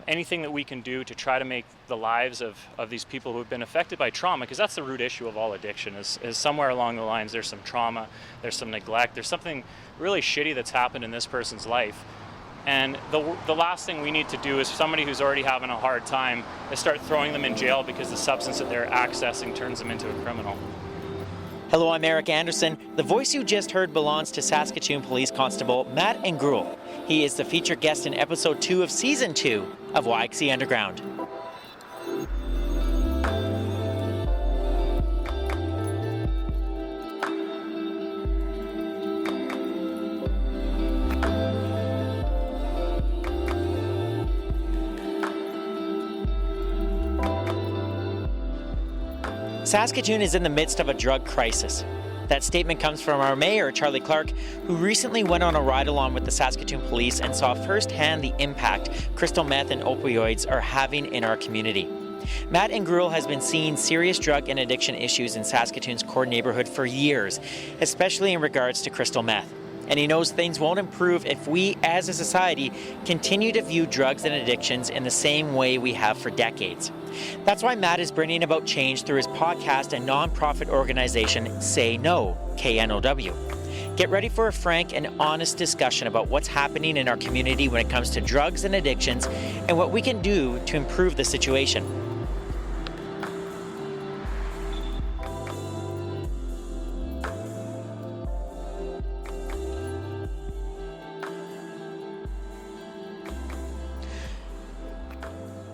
anything that we can do to try to make the lives of these people who have been affected by trauma, because that's the root issue of all addiction, is somewhere along the lines there's some trauma, there's some neglect, there's something really shitty that's happened in this person's life. And the last thing we need to do is somebody who's already having a hard time is start throwing them in jail because the substance that they're accessing turns them into a criminal. Hello, I'm Eric Anderson. The voice you just heard belongs to Saskatoon Police Constable Matt Ingrouille. He is the featured guest in episode 2 of season 2 of YXC Underground. Saskatoon is in the midst of a drug crisis. That statement comes from our mayor, Charlie Clark, who recently went on a ride-along with the Saskatoon police and saw firsthand the impact crystal meth and opioids are having in our community. Matt Ingrouille has been seeing serious drug and addiction issues in Saskatoon's core neighbourhood for years, especially in regards to crystal meth. And he knows things won't improve if we, as a society, continue to view drugs and addictions in the same way we have for decades. That's why Matt is bringing about change through his podcast and non-profit organization, Say No, KNOW. Get ready for a frank and honest discussion about what's happening in our community when it comes to drugs and addictions and what we can do to improve the situation.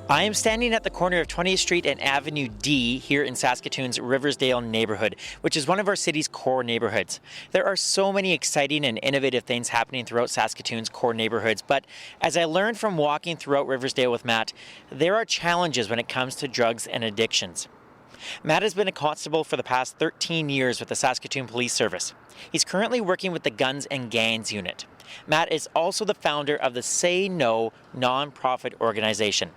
I am standing at the corner of 20th Street and Avenue D here in Saskatoon's Riversdale neighbourhood, which is one of our city's core neighbourhoods. There are so many exciting and innovative things happening throughout Saskatoon's core neighbourhoods, but as I learned from walking throughout Riversdale with Matt, there are challenges when it comes to drugs and addictions. Matt has been a constable for the past 13 years with the Saskatoon Police Service. He's currently working with the Guns and Gangs unit. Matt is also the founder of the Say No non-profit organization.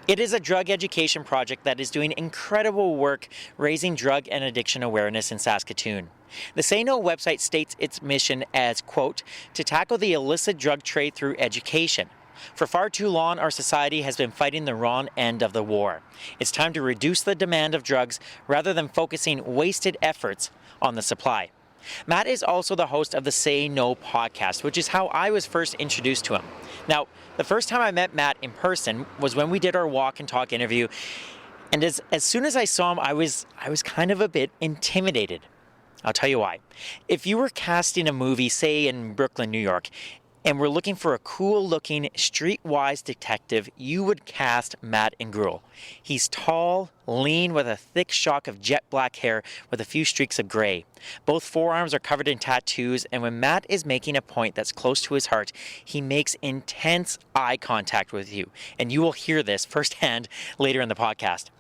It is a drug education project that is doing incredible work raising drug and addiction awareness in Saskatoon. The Say No website states its mission as, quote, to tackle the illicit drug trade through education. For far too long, our society has been fighting the wrong end of the war. It's time to reduce the demand of drugs rather than focusing wasted efforts on the supply. Matt is also the host of the Say No podcast, which is how I was first introduced to him. Now, the first time I met Matt in person was when we did our walk and talk interview, and as soon as I saw him, I was kind of a bit intimidated. I'll tell you why. If you were casting a movie, say in Brooklyn, New York, and we're looking for a cool-looking, streetwise detective, you would cast Matt Ingrouille. He's tall, lean, with a thick shock of jet black hair with a few streaks of gray. Both forearms are covered in tattoos, and when Matt is making a point that's close to his heart, he makes intense eye contact with you, and you will hear this firsthand later in the podcast.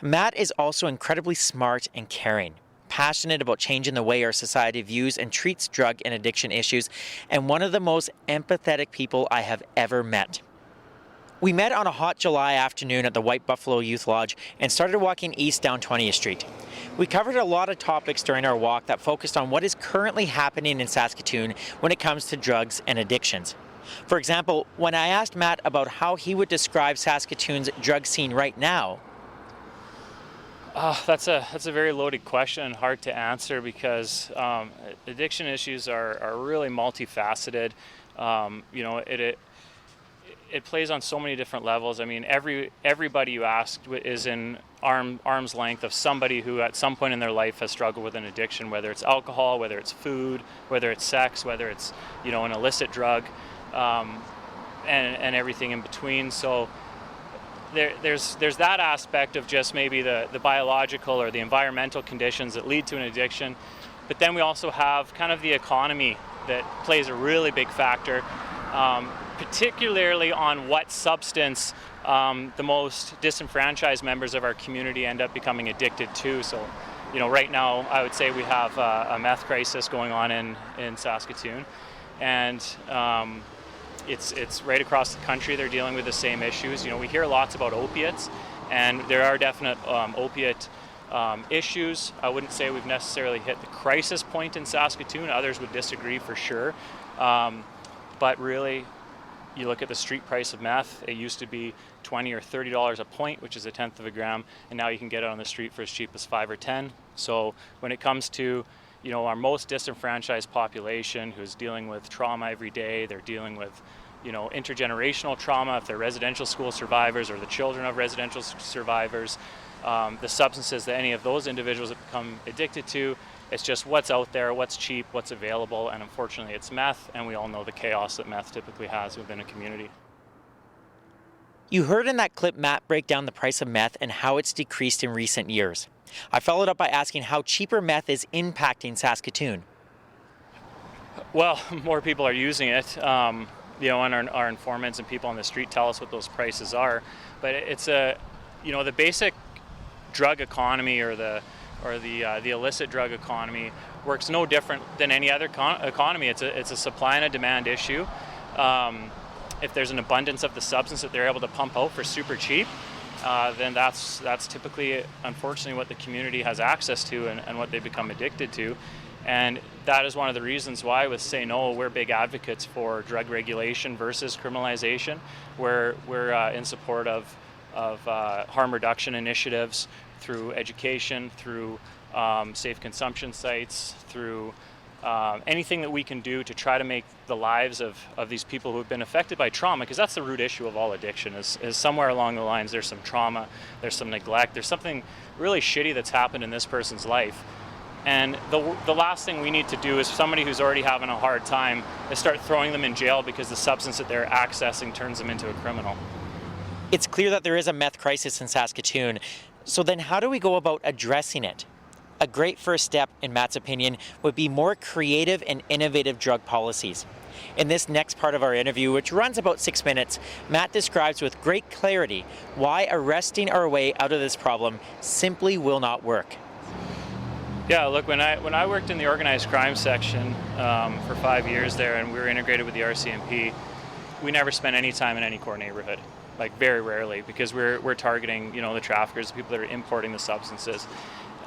Matt is also incredibly smart and caring, passionate about changing the way our society views and treats drug and addiction issues, and one of the most empathetic people I have ever met. We met on a hot July afternoon at the White Buffalo Youth Lodge and started walking east down 20th Street. We covered a lot of topics during our walk that focused on what is currently happening in Saskatoon when it comes to drugs and addictions. For example, when I asked Matt about how he would describe Saskatoon's drug scene right now, that's a very loaded question and hard to answer because addiction issues are really multifaceted. It plays on so many different levels. I mean, everybody you asked is in arm's length of somebody who at some point in their life has struggled with an addiction, whether it's alcohol, whether it's food, whether it's sex, whether it's an illicit drug, and everything in between. So there's that aspect of just maybe the biological or the environmental conditions that lead to an addiction. But then we also have kind of the economy that plays a really big factor, particularly on what substance the most disenfranchised members of our community end up becoming addicted to. So, right now I would say we have a meth crisis going on in Saskatoon, and it's right across the country. They're dealing with the same issues. We hear lots about opiates, and there are definite opiate issues. I wouldn't say we've necessarily hit the crisis point in Saskatoon. Others would disagree for sure. But really, you look at the street price of meth, it used to be $20 or $30 a point, which is a tenth of a gram, and now you can get it on the street for as cheap as 5 or 10. So when it comes to, you know, our most disenfranchised population who's dealing with trauma every day, they're dealing with, you know, intergenerational trauma if they're residential school survivors or the children of residential survivors, the substances that any of those individuals have become addicted to. It's just what's out there, what's cheap, what's available, and unfortunately it's meth, and we all know the chaos that meth typically has within a community. You heard in that clip Matt break down the price of meth and how it's decreased in recent years. I followed up by asking how cheaper meth is impacting Saskatoon. Well, more people are using it, you know, and our informants and people on the street tell us what those prices are, but it's you know, the basic drug economy or the illicit drug economy works no different than any other economy. It's a supply and a demand issue. If there's an abundance of the substance that they're able to pump out for super cheap, then that's typically, unfortunately, what the community has access to and what they become addicted to. And that is one of the reasons why with Say No, we're big advocates for drug regulation versus criminalization. We're in support of harm reduction initiatives through education, through safe consumption sites, through anything that we can do to try to make the lives of these people who have been affected by trauma, because that's the root issue of all addiction, is somewhere along the lines there's some trauma, there's some neglect, there's something really shitty that's happened in this person's life. And the last thing we need to do is somebody who's already having a hard time is start throwing them in jail because the substance that they're accessing turns them into a criminal. It's clear that there is a meth crisis in Saskatoon. So then how do we go about addressing it? A great first step, in Matt's opinion, would be more creative and innovative drug policies. In this next part of our interview, which runs about 6 minutes, Matt describes with great clarity why arresting our way out of this problem simply will not work. Yeah, look, when I worked in the organized crime section for 5 years there, and we were integrated with the RCMP, we never spent any time in any core neighborhood, like very rarely, because we're targeting, you know, the traffickers, the people that are importing the substances.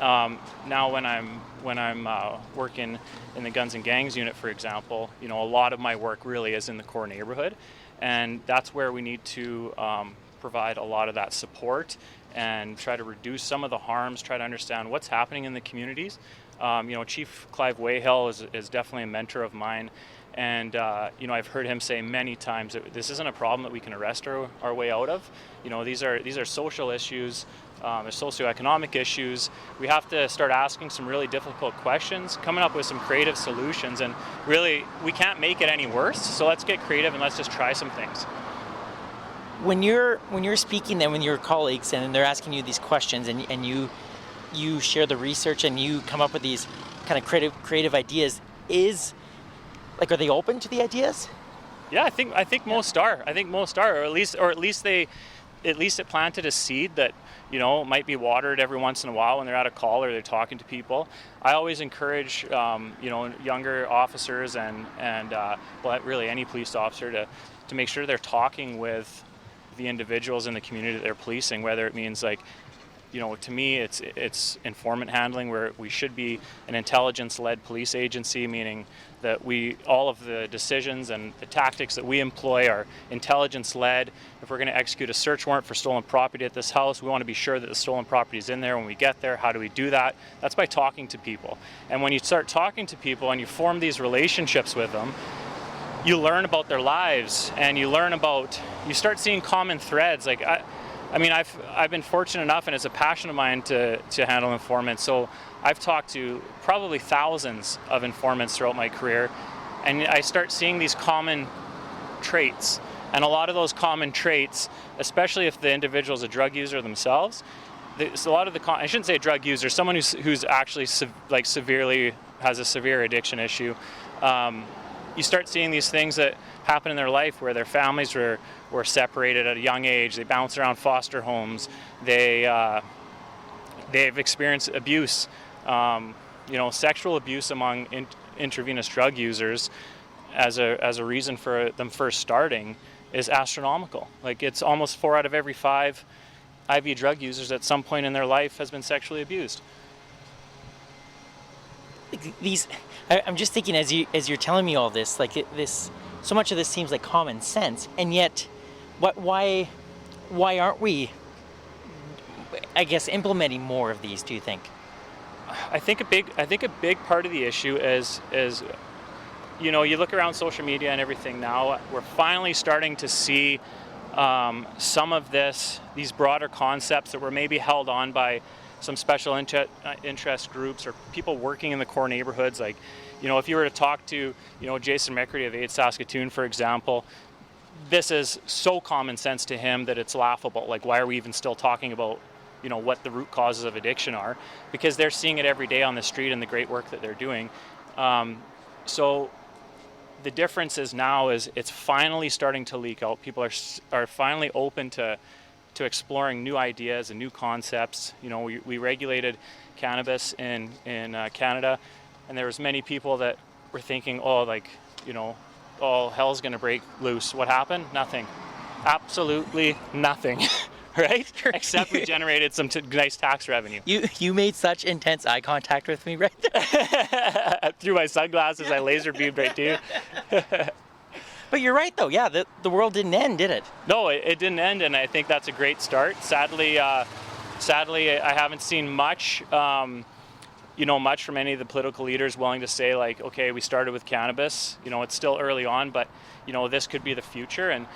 Now when I'm working in the guns and gangs unit, for example, you know, a lot of my work really is in the core neighborhood, and that's where we need to provide a lot of that support and try to reduce some of the harms, try to understand what's happening in the communities. You know, Chief Clive Wayhill is definitely a mentor of mine, and you know, I've heard him say many times that this isn't a problem that we can arrest our way out of. You know, these are social issues, they're socioeconomic issues. We have to start asking some really difficult questions, coming up with some creative solutions, and really, we can't make it any worse, so let's get creative and let's just try some things. When you're speaking then with your colleagues and they're asking you these questions and you share the research and you come up with these kind of creative ideas, are they open to the ideas? Yeah, I think most are. I think most are, or at least it planted a seed that, you know, might be watered every once in a while when they're at a call or they're talking to people. I always encourage you know, younger officers and well, really any police officer to make sure they're talking with the individuals in the community that they're policing, whether it means, like, you know, to me it's informant handling, where we should be an intelligence-led police agency, meaning that all of the decisions and the tactics that we employ are intelligence-led. If we're going to execute a search warrant for stolen property at this house, we want to be sure that the stolen property is in there when we get there. How do we do that? That's by talking to people. And when you start talking to people and you form these relationships with them, you learn about their lives, and you start seeing common threads. Like I mean, I've been fortunate enough, and it's a passion of mine to handle informants. So I've talked to probably thousands of informants throughout my career, and I start seeing these common traits. And a lot of those common traits, especially if the individual is a drug user themselves, I shouldn't say drug user, someone who's actually severely has a severe addiction issue. You start seeing these things that happen in their life where their families were separated at a young age. They bounce around foster homes. They've experienced abuse, you know, sexual abuse among intravenous drug users as a reason for them first starting is astronomical. Like, it's almost 4 out of every 5 IV drug users at some point in their life has been sexually abused. I'm just thinking as you're telling me all this, like this so much of this seems like common sense, and yet, why aren't we, I guess, implementing more of these, do you think? I think a big part of the issue is you know, you look around social media and everything now, we're finally starting to see some of these broader concepts that were maybe held on by some special interest groups or people working in the core neighborhoods. Like, you know, if you were to talk to, you know, Jason McCurdy of Aid Saskatoon, for example, this is so common sense to him that it's laughable. Like, why are we even still talking about, you know, what the root causes of addiction are? Because they're seeing it every day on the street and the great work that they're doing. So the difference is now is it's finally starting to leak out. People are finally open to exploring new ideas and new concepts. You know, we regulated cannabis in Canada, and there was many people that were thinking, oh, like, you know, oh, hell's gonna break loose. What happened? Nothing. Absolutely nothing. Right? Except we generated some nice tax revenue. You made such intense eye contact with me right there. Through my sunglasses, I laser beamed right to you. But you're right, though. Yeah, the world didn't end, did it? No, it didn't end, and I think that's a great start. Sadly, I haven't seen much, much from any of the political leaders willing to say, like, okay, we started with cannabis. You know, it's still early on, but, you know, this could be the future. And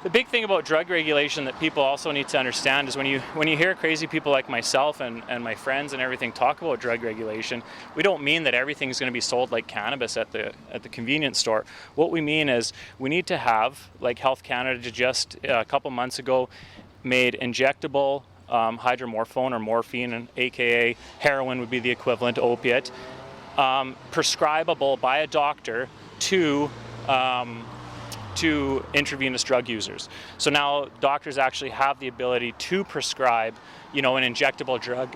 the big thing about drug regulation that people also need to understand is when you hear crazy people like myself and my friends and everything talk about drug regulation, we don't mean that everything's going to be sold like cannabis at the convenience store. What we mean is we need to have, like Health Canada just a couple months ago made injectable hydromorphone or morphine, and aka heroin would be the equivalent opiate, prescribable by a doctor to intravenous drug users. So now doctors actually have the ability to prescribe, you know, an injectable drug,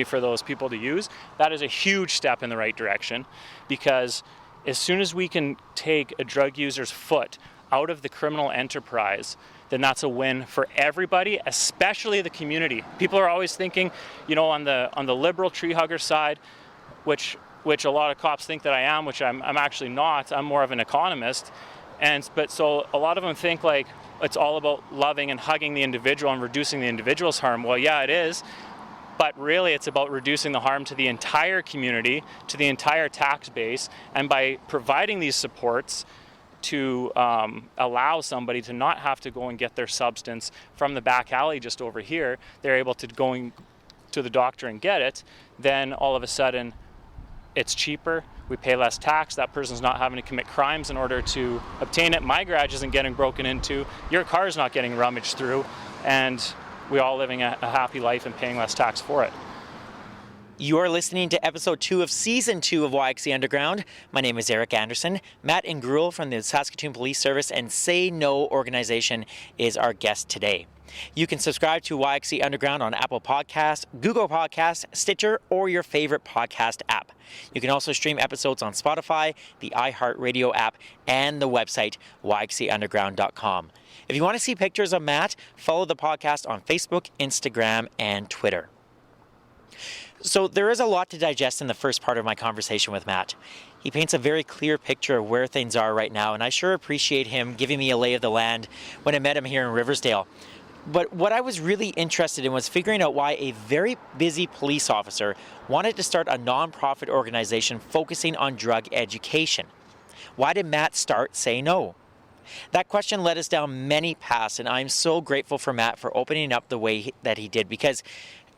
for those people to use. That is a huge step in the right direction, because as soon as we can take a drug user's foot out of the criminal enterprise, then that's a win for everybody, especially the community. People are always thinking, you know, on the liberal tree hugger side, which a lot of cops think that I am, which I'm actually not. I'm more of an economist. But so a lot of them think like it's all about loving and hugging the individual and reducing the individual's harm. Well, yeah, it is, but really it's about reducing the harm to the entire community, to the entire tax base, and by providing these supports to allow somebody to not have to go and get their substance from the back alley just over here, they're able to go to the doctor and get it, then all of a sudden it's cheaper, we pay less tax, that person's not having to commit crimes in order to obtain it. My garage isn't getting broken into, your car's not getting rummaged through, and we all living a happy life and paying less tax for it. You are listening to episode 2 of season 2 of YXC Underground. My name is Eric Anderson. Matt Ingrouille from the Saskatoon Police Service and Say No organization is our guest today. You can subscribe to YXC Underground on Apple Podcasts, Google Podcasts, Stitcher, or your favorite podcast app. You can also stream episodes on Spotify, the iHeartRadio app, and the website yxcunderground.com. If you want to see pictures of Matt, follow the podcast on Facebook, Instagram, and Twitter. So there is a lot to digest in the first part of my conversation with Matt. He paints a very clear picture of where things are right now, and I sure appreciate him giving me a lay of the land when I met him here in Riversdale. But what I was really interested in was figuring out why a very busy police officer wanted to start a nonprofit organization focusing on drug education. Why did Matt start Say No? That question led us down many paths, and I'm so grateful for Matt for opening up the way that he did, because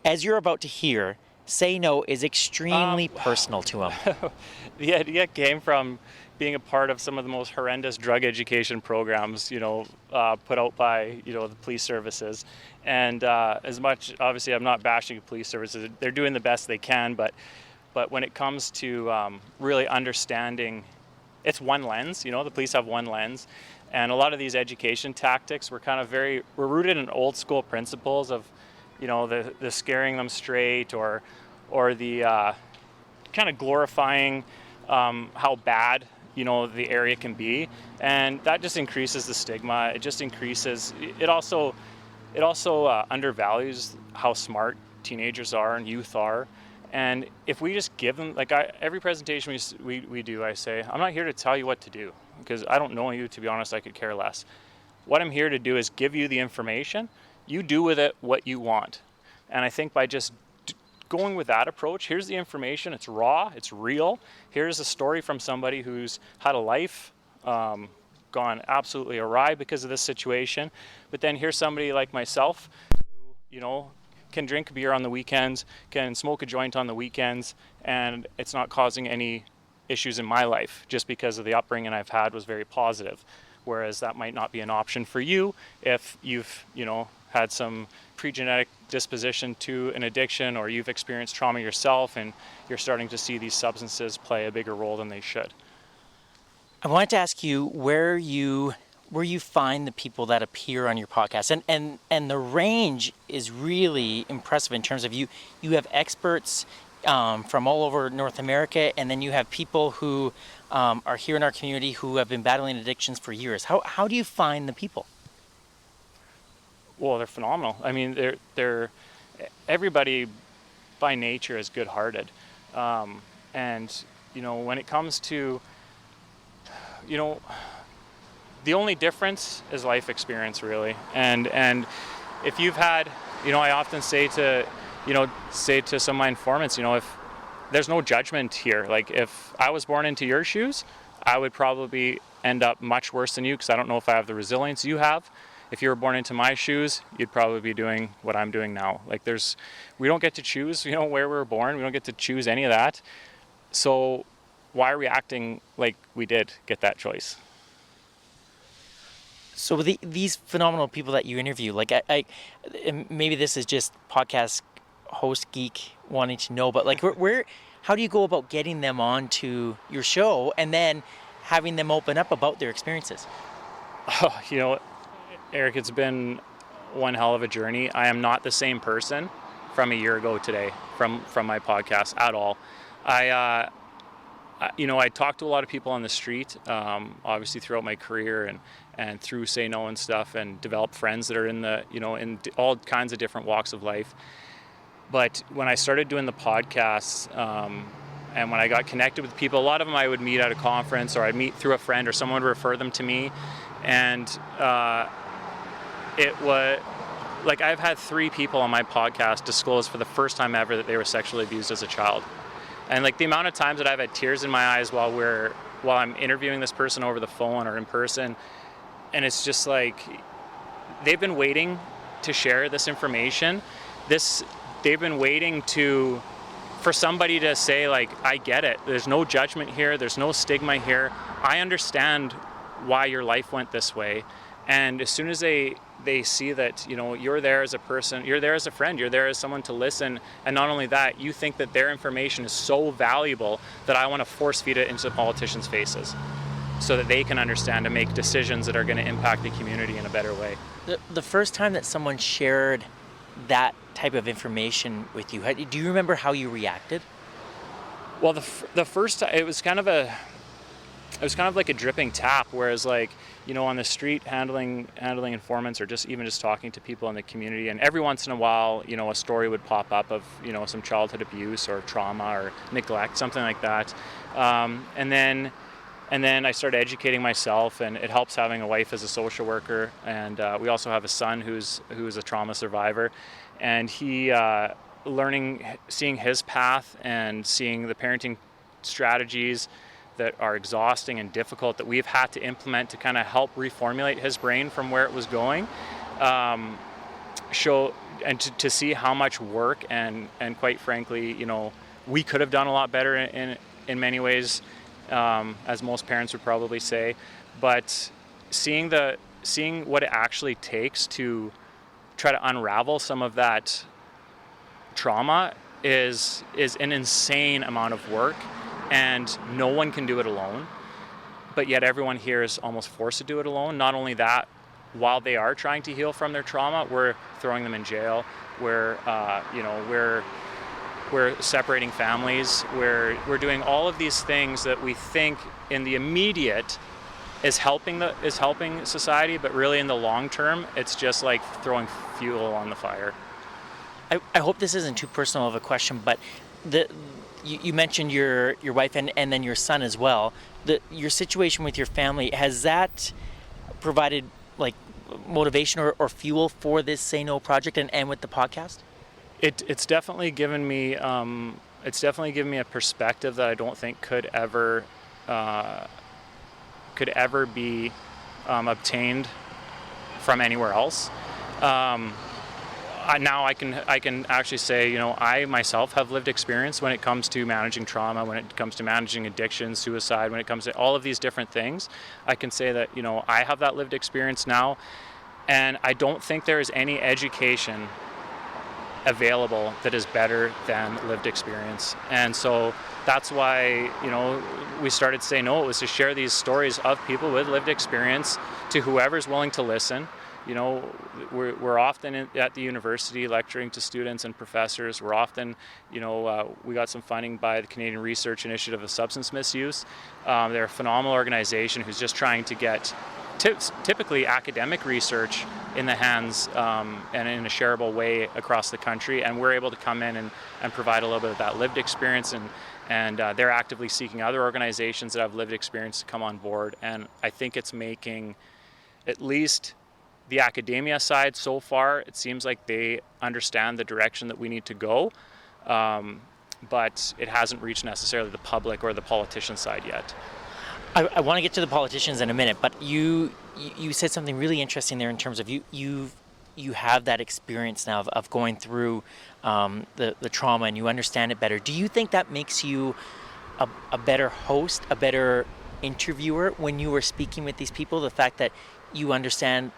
as you're about to hear, Say No is extremely personal to him. The idea came from being a part of some of the most horrendous drug education programs, you know, put out by, you know, the police services. And as much, obviously, I'm not bashing police services. They're doing the best they can, but when it comes to really understanding, it's one lens, you know, the police have one lens. And a lot of these education tactics were we're rooted in old school principles of, you know, the scaring them straight or the kind of glorifying how bad, you know, the area can be, and that just increases the stigma. It just increases. It also undervalues how smart teenagers are and youth are. And if we just give them, like every presentation we do, I say, I'm not here to tell you what to do. because I don't know you, to be honest. I could care less. What I'm here to do is give you the information. You do with it what you want. And I think by just going with that approach, here's the information, it's raw, it's real. Here's a story from somebody who's had a life gone absolutely awry because of this situation. But then here's somebody like myself who, can drink beer on the weekends, can smoke a joint on the weekends, and it's not causing any issues in my life just because of the upbringing I've had was very positive. Whereas that might not be an option for you if you've, had some pre-genetic disposition to an addiction, or you've experienced trauma yourself and you're starting to see these substances play a bigger role than they should. I wanted to ask you where you find the people that appear on your podcast, and the range is really impressive in terms of you have experts from all over North America, and then you have people who are here in our community who have been battling addictions for years. How do you find the people? Well, they're phenomenal. I mean, they're everybody by nature is good-hearted, and when it comes to the only difference is life experience, really. And if you've had, I often say to some of my informants, if there's no judgment here. Like, if I was born into your shoes, I would probably end up much worse than you, because I don't know if I have the resilience you have. If you were born into my shoes, you'd probably be doing what I'm doing now. Like, we don't get to choose, where we were born. We don't get to choose any of that. So why are we acting like we did get that choice? So these phenomenal people that you interview, like I maybe this is just podcast host geek wanting to know, but like how do you go about getting them onto your show and then having them open up about their experiences? Oh, Eric, it's been one hell of a journey. I am not the same person from a year ago today from my podcast at all. I talked to a lot of people on the street, obviously throughout my career and through Say No and stuff, and developed friends that are in in all kinds of different walks of life. But when I started doing the podcasts, and when I got connected with people, a lot of them I would meet at a conference, or I'd meet through a friend, or someone would refer them to me. And it was like, I've had 3 people on my podcast disclose for the first time ever that they were sexually abused as a child. And like, the amount of times that I've had tears in my eyes while I'm interviewing this person over the phone or in person, and it's just like, they've been waiting to share this information. They've been waiting for somebody to say, like, I get it. There's no judgment here. There's no stigma here. I understand why your life went this way. And as soon as they see that, you're there as a person, you're there as a friend, you're there as someone to listen, and not only that, you think that their information is so valuable that I want to force feed it into politicians' faces so that they can understand and make decisions that are going to impact the community in a better way. The first time that someone shared that type of information with you, do you remember how you reacted? Well, the first time, it was kind of like a dripping tap, whereas like, on the street handling informants, or just talking to people in the community, and every once in a while, a story would pop up of, some childhood abuse or trauma or neglect, something like that. And then I started educating myself, and it helps having a wife as a social worker, and we also have a son who's a trauma survivor, and he seeing his path and seeing the parenting strategies that are exhausting and difficult that we've had to implement to kind of help reformulate his brain from where it was going, to see how much work and quite frankly, we could have done a lot better in many ways, as most parents would probably say, but seeing what it actually takes to try to unravel some of that trauma is an insane amount of work. And no one can do it alone, but yet everyone here is almost forced to do it alone. Not only that, while they are trying to heal from their trauma, we're throwing them in jail. We're separating families. We're doing all of these things that we think in the immediate is helping society, but really in the long term, it's just like throwing fuel on the fire. I hope this isn't too personal of a question, but the you mentioned your wife and then your son as well. Your situation with your family, has that provided like motivation or fuel for this Say No project and with the podcast? It's definitely given me a perspective that I don't think could ever be obtained from anywhere else. Now I can actually say, I myself have lived experience when it comes to managing trauma, when it comes to managing addiction, suicide, when it comes to all of these different things. I can say that, I have that lived experience now, and I don't think there is any education available that is better than lived experience. And so that's why, we started Say No. It was to share these stories of people with lived experience to whoever's willing to listen. We're often at the university lecturing to students and professors. We're often, we got some funding by the Canadian Research Initiative of Substance Misuse. They're a phenomenal organization who's just trying to get typically academic research in the hands and in a shareable way across the country, and we're able to come in and provide a little bit of that lived experience, and they're actively seeking other organizations that have lived experience to come on board. And I think it's making at least the academia side so far, it seems like they understand the direction that we need to go, but it hasn't reached necessarily the public or the politician side yet. I want to get to the politicians in a minute, but you said something really interesting there in terms of you have that experience now of going through the trauma, and you understand it better. Do you think that makes you a better host, a better interviewer when you were speaking with these people? The fact that you understand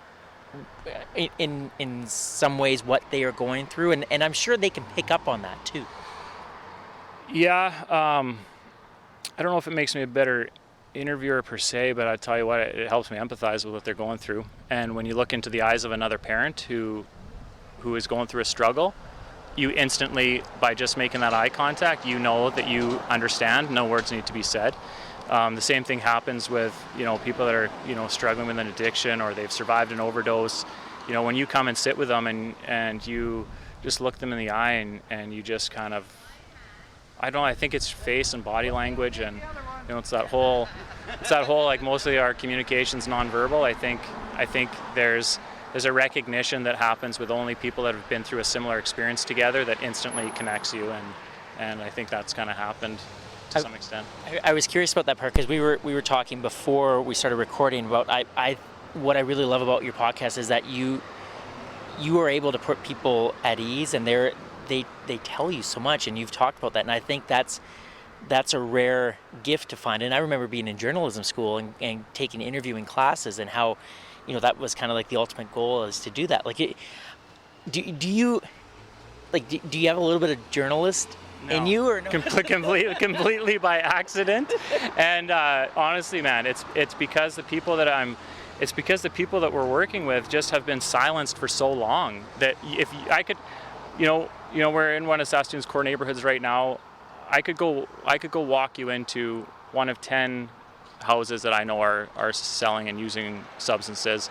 in some ways what they are going through, and I'm sure they can pick up on that too. Yeah, I don't know if it makes me a better interviewer per se, but I tell you what, it helps me empathize with what they're going through. And when you look into the eyes of another parent who is going through a struggle, you instantly, by just making that eye contact, you know that you understand. No words need to be said. The same thing happens with people that are struggling with an addiction, or they've survived an overdose. When you come and sit with them and you just look them in the eye and you just kind of, I think it's face and body language, and it's that whole like mostly our communication's nonverbal. I think there's a recognition that happens with only people that have been through a similar experience together that instantly connects you, and I think that's kind of happened to some extent. I was curious about that part because we were talking before we started recording about what I really love about your podcast is that you are able to put people at ease, and they tell you so much, and you've talked about that, and I think that's a rare gift to find. And I remember being in journalism school and taking interviewing classes, and how that was kind of like the ultimate goal is to do that. Like, do you have a little bit of journalist in you, or no? completely by accident. And honestly, man, it's because the people that we're working with just have been silenced for so long that if I could, we're in one of Saskatoon's core neighborhoods right now. I could go walk you into one of 10 houses that I know are selling and using substances.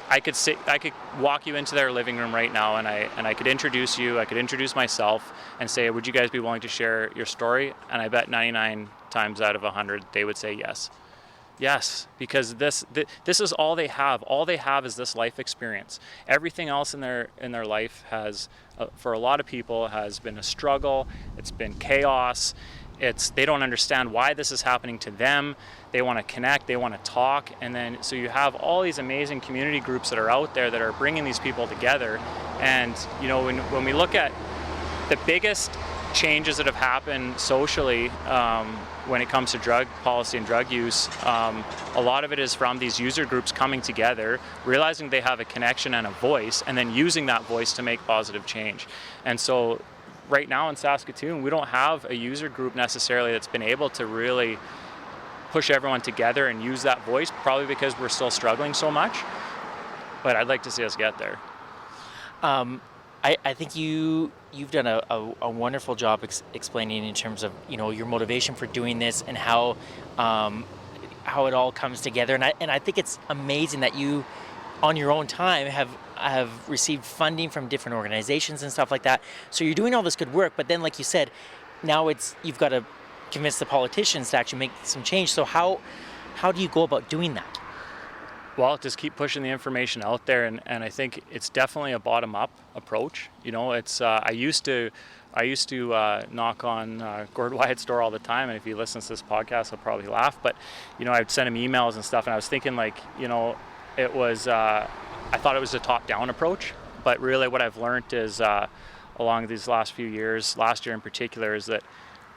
I could walk you into their living room right now, and I could introduce you. I could introduce myself and say, would you guys be willing to share your story? And I bet 99 times out of 100 they would say yes. Yes, because this is all they have. All they have is this life experience. Everything else in their life has, for a lot of people, has been a struggle. It's been chaos. They don't understand why this is happening to them. They want to connect. They want to talk. And then so you have all these amazing community groups that are out there that are bringing these people together. And when we look at the biggest changes that have happened socially when it comes to drug policy and drug use, a lot of it is from these user groups coming together, realizing they have a connection and a voice, and then using that voice to make positive change. And so right now in Saskatoon, we don't have a user group necessarily that's been able to really push everyone together and use that voice, probably because we're still struggling so much. But I'd like to see us get there. I think you've done a wonderful job explaining in terms of your motivation for doing this and how it all comes together. And I think it's amazing that you, on your own time, have received funding from different organizations and stuff like that. So you're doing all this good work, but then, like you said, now you've got to convince the politicians to actually make some change. So how do you go about doing that? Well, just keep pushing the information out there, and I think it's definitely a bottom-up approach. It's I used to knock on Gord Wyatt's door all the time, and if he listens to this podcast, he'll probably laugh. But I'd send him emails and stuff, and I was thinking it was I thought it was a top-down approach, but really what I've learned is along these last few years, last year in particular, is that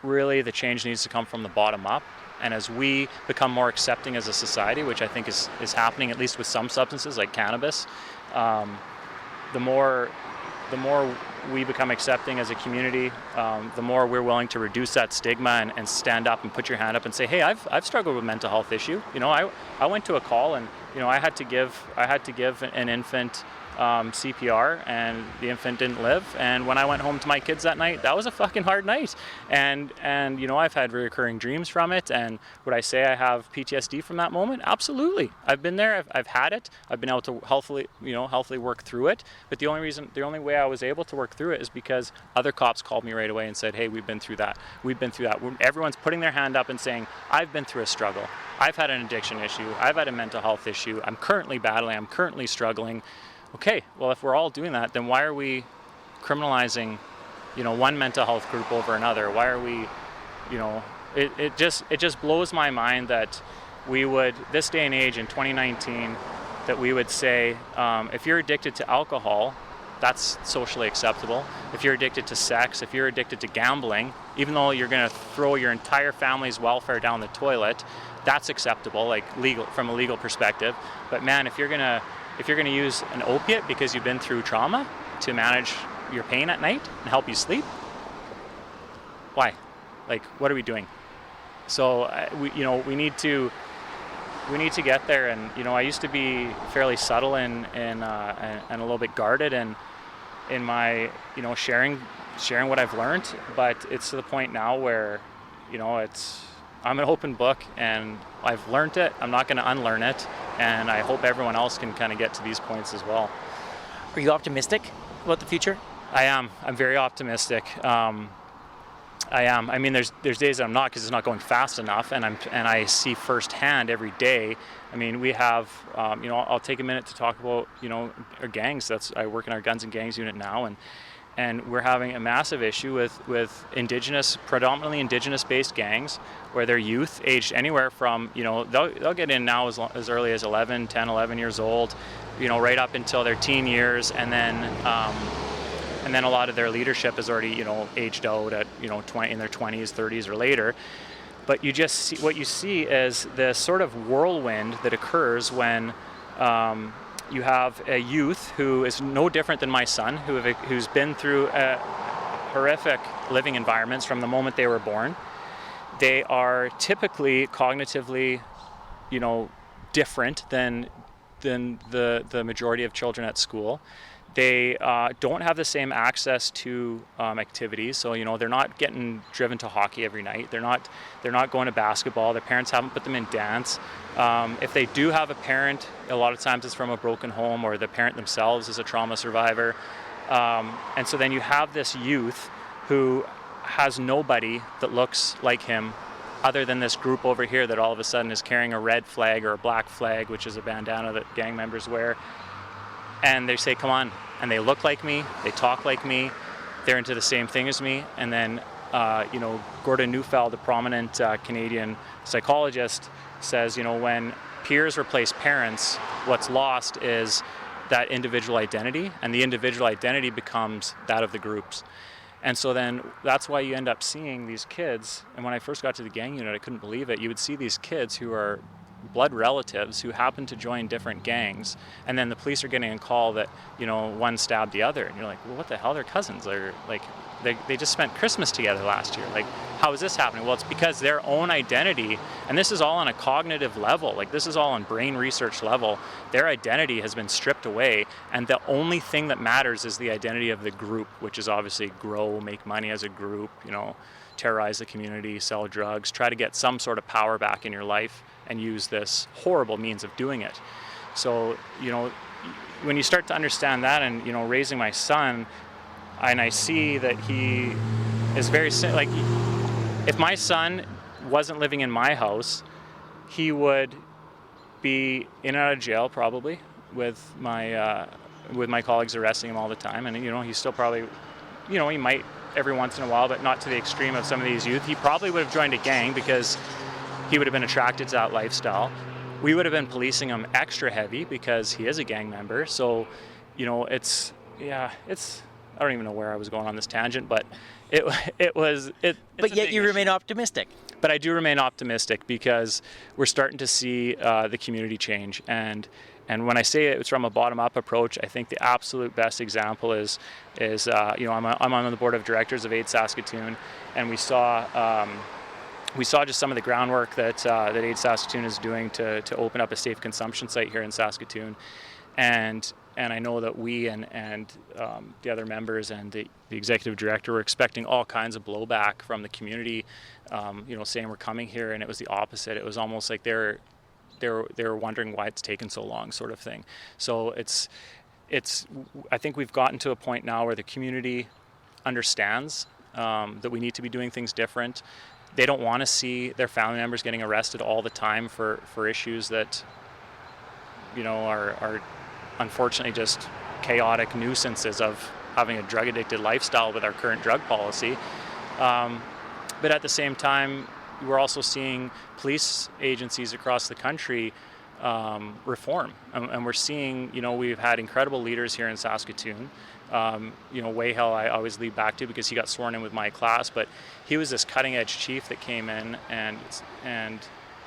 really the change needs to come from the bottom up. And as we become more accepting as a society, which I think is happening at least with some substances like cannabis, the more we become accepting as a community, the more we're willing to reduce that stigma and stand up and put your hand up and say, hey, I've struggled with mental health issue. I went to a call and I had to give an infant CPR, and the infant didn't live. And when I went home to my kids that night, that was a fucking hard night. And I've had recurring dreams from it. And would I say I have PTSD from that moment? Absolutely. I've been there. I've had it. I've been able to healthily work through it. But the only way I was able to work through it is because other cops called me right away and said, hey, we've been through that. Everyone's putting their hand up and saying, I've been through a struggle. I've had an addiction issue. I've had a mental health issue. I'm currently battling. I'm currently struggling. Okay, well, if we're all doing that, then why are we criminalizing, one mental health group over another? Why are we, it just blows my mind that we would, this day and age in 2019, that we would say, if you're addicted to alcohol, that's socially acceptable. If you're addicted to sex, if you're addicted to gambling, even though you're going to throw your entire family's welfare down the toilet, that's acceptable, from a legal perspective. But man, if you're going to use an opiate because you've been through trauma to manage your pain at night and help you sleep, why? What are we doing? So we need to get there. And I used to be fairly subtle and a little bit guarded in my sharing what I've learned. But it's to the point now where I'm an open book, and I've learned it. I'm not going to unlearn it, and I hope everyone else can kind of get to these points as well. Are you optimistic about the future? I am. I'm very optimistic. I am. I mean, there's days that I'm not, because it's not going fast enough, and I see firsthand every day. I mean, we have. I'll take a minute to talk about our gangs. I work in our guns and gangs unit now, and we're having a massive issue with predominantly indigenous-based gangs, where they're youth aged anywhere from, they'll get in now as early as 11 years old, right up until their teen years, and then a lot of their leadership is already, aged out at, in their 20s, 30s, or later. But what you see is the sort of whirlwind that occurs when you have a youth who is no different than my son, who's been through horrific living environments from the moment they were born. They are typically cognitively, different than the majority of children at school. They don't have the same access to activities, so they're not getting driven to hockey every night. They're not going to basketball. Their parents haven't put them in dance. If they do have a parent, a lot of times it's from a broken home, or the parent themselves is a trauma survivor. And so then you have this youth who has nobody that looks like him, other than this group over here that all of a sudden is carrying a red flag or a black flag, which is a bandana that gang members wear. And they say, come on. And they look like me, they talk like me, they're into the same thing as me. And then, Gordon Neufeld, a prominent Canadian psychologist, says, when peers replace parents, what's lost is that individual identity, and the individual identity becomes that of the groups. And so then that's why you end up seeing these kids. And when I first got to the gang unit, I couldn't believe it. You would see these kids who are blood relatives who happen to join different gangs, and then the police are getting a call that one stabbed the other, and you're like, well, what the hell, they're cousins. They're like, they just spent Christmas together last year. Like, how is this happening? Well, it's because their own identity, and this is all on a cognitive level, this is all on brain research level, their identity has been stripped away, and the only thing that matters is the identity of the group, which is obviously grow, make money as a group, terrorize the community, sell drugs, try to get some sort of power back in your life, and use this horrible means of doing it. So, when you start to understand that, and, raising my son, and I see that he is very like, if my son wasn't living in my house, he would be in and out of jail probably with my colleagues arresting him all the time, and he's still probably, he might every once in a while, but not to the extreme of some of these youth. He probably would have joined a gang because he would have been attracted to that lifestyle. We would have been policing him extra heavy because he is a gang member. So, it's I don't even know where I was going on this tangent, but But yet you remain optimistic. But I do remain optimistic because we're starting to see the community change. And when I say it's from a bottom-up approach, I think the absolute best example is I'm on the board of directors of Aid Saskatoon, and we saw just some of the groundwork that Aid Saskatoon is doing to open up a safe consumption site here in Saskatoon, and I know that we and the other members and the executive director were expecting all kinds of blowback from the community, saying we're coming here, and it was the opposite. It was almost like they were wondering why it's taken so long, sort of thing. So I think we've gotten to a point now where the community understands that we need to be doing things different. They don't want to see their family members getting arrested all the time for issues that are unfortunately just chaotic nuisances of having a drug addicted lifestyle with our current drug policy. But at the same time, we're also seeing police agencies across the country reform, and we're seeing, we've had incredible leaders here in Saskatoon. Wayhill I always lead back to because he got sworn in with my class, but he was this cutting edge chief that came in and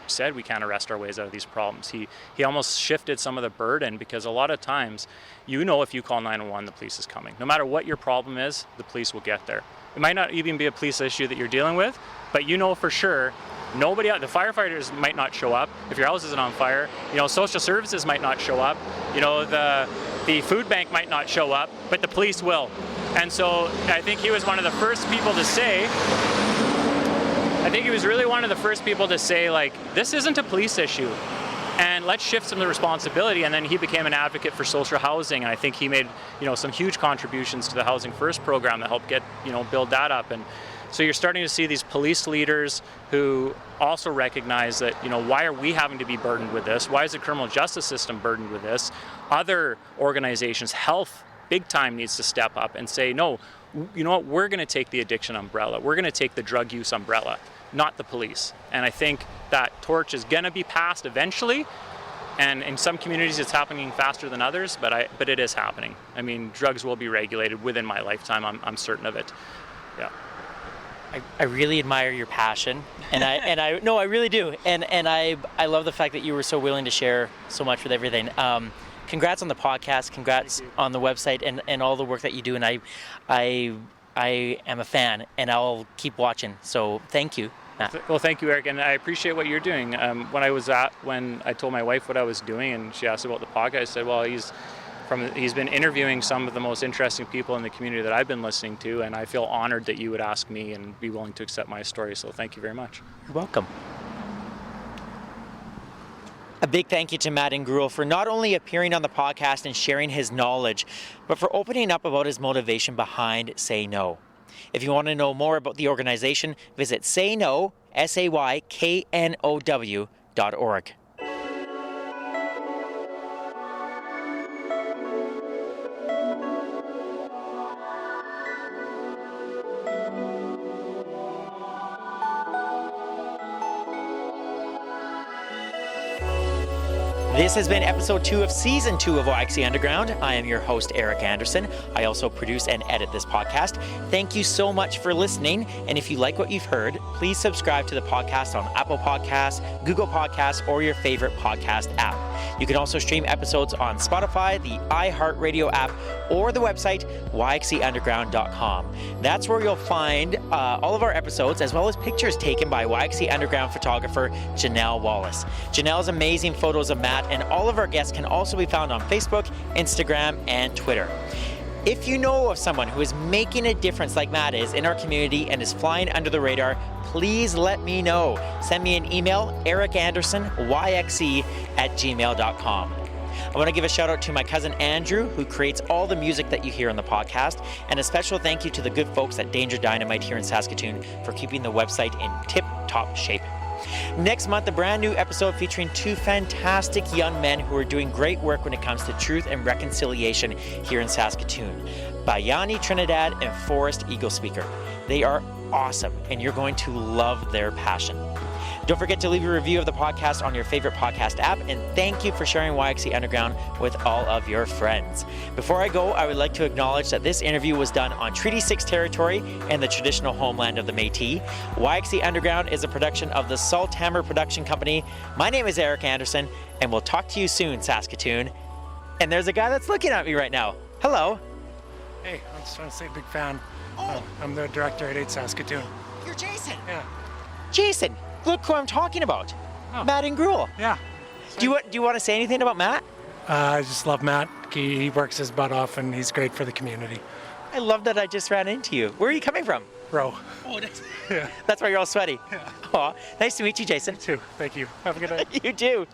said we can't arrest our ways out of these problems. He almost shifted some of the burden, because a lot of times, if you call 911, the police is coming. No matter what your problem is, the police will get there. It might not even be a police issue that you're dealing with, but for sure, the firefighters might not show up if your house isn't on fire. Social services might not show up. The food bank might not show up, but the police will. And so I think he was one of the first people to say, like, this isn't a police issue, and let's shift some of the responsibility. And then he became an advocate for social housing, and I think he made some huge contributions to the Housing First program that helped get build that up. And so you're starting to see these police leaders who also recognize that, why are we having to be burdened with this? Why is the criminal justice system burdened with this? Other organizations, health, big time, needs to step up and say, no, we're going to take the addiction umbrella. We're going to take the drug use umbrella, not the police. And I think that torch is going to be passed eventually. And in some communities it's happening faster than others, but it is happening. I mean, drugs will be regulated within my lifetime. I'm certain of it. Yeah. I really admire your passion, and I really do, and I love the fact that you were so willing to share so much with everything. Congrats on the podcast, congrats on the website, and all the work that you do, and I am a fan, and I'll keep watching. So thank you, Matt. Well, thank you, Eric, and I appreciate what you're doing. When I told my wife what I was doing, and she asked about the podcast, I said, well, he's been interviewing some of the most interesting people in the community that I've been listening to, and I feel honored that you would ask me and be willing to accept my story. So thank you very much. You're welcome. A big thank you to Matt Ingrouille for not only appearing on the podcast and sharing his knowledge, but for opening up about his motivation behind Say No. If you want to know more about the organization, visit sayno, SAYKNOW.org. This has been episode 2 of season 2 of YXC Underground. I am your host, Eric Anderson. I also produce and edit this podcast. Thank you so much for listening. And if you like what you've heard, please subscribe to the podcast on Apple Podcasts, Google Podcasts, or your favorite podcast app. You can also stream episodes on Spotify, the iHeartRadio app, or the website yxcunderground.com. That's where you'll find all of our episodes, as well as pictures taken by YXC Underground photographer Janelle Wallace. Janelle's amazing photos of Matt and all of our guests can also be found on Facebook, Instagram, and Twitter. If you know of someone who is making a difference like Matt is in our community and is flying under the radar, please let me know. Send me an email, ericandersonyxc@gmail.com. I want to give a shout out to my cousin Andrew, who creates all the music that you hear on the podcast, and a special thank you to the good folks at Danger Dynamite here in Saskatoon for keeping the website in tip-top shape. Next month, a brand new episode featuring two fantastic young men who are doing great work when it comes to truth and reconciliation here in Saskatoon. Bayani Trinidad and Forrest Eagle Speaker. They are awesome, and you're going to love their passion. Don't forget to leave a review of the podcast on your favorite podcast app, and thank you for sharing YXE Underground with all of your friends. Before I go, I would like to acknowledge that this interview was done on Treaty 6 territory and the traditional homeland of the Métis. YXE Underground is a production of the Salthammer Production Company. My name is Eric Anderson, and we'll talk to you soon, Saskatoon. And there's a guy that's looking at me right now. Hello. Hey, I'm just trying to say big fan. I'm the director at 8 Saskatoon. You're Jason. Yeah. Jason, look who I'm talking about. Oh. Matt Ingrouille. Yeah. Do you want to say anything about Matt? I just love Matt. He works his butt off and he's great for the community. I love that I just ran into you. Where are you coming from? Bro. Oh, that's, Yeah. that's why you're all sweaty. Yeah. Aw, nice to meet you, Jason. You too. Thank you. Have a good night. You too.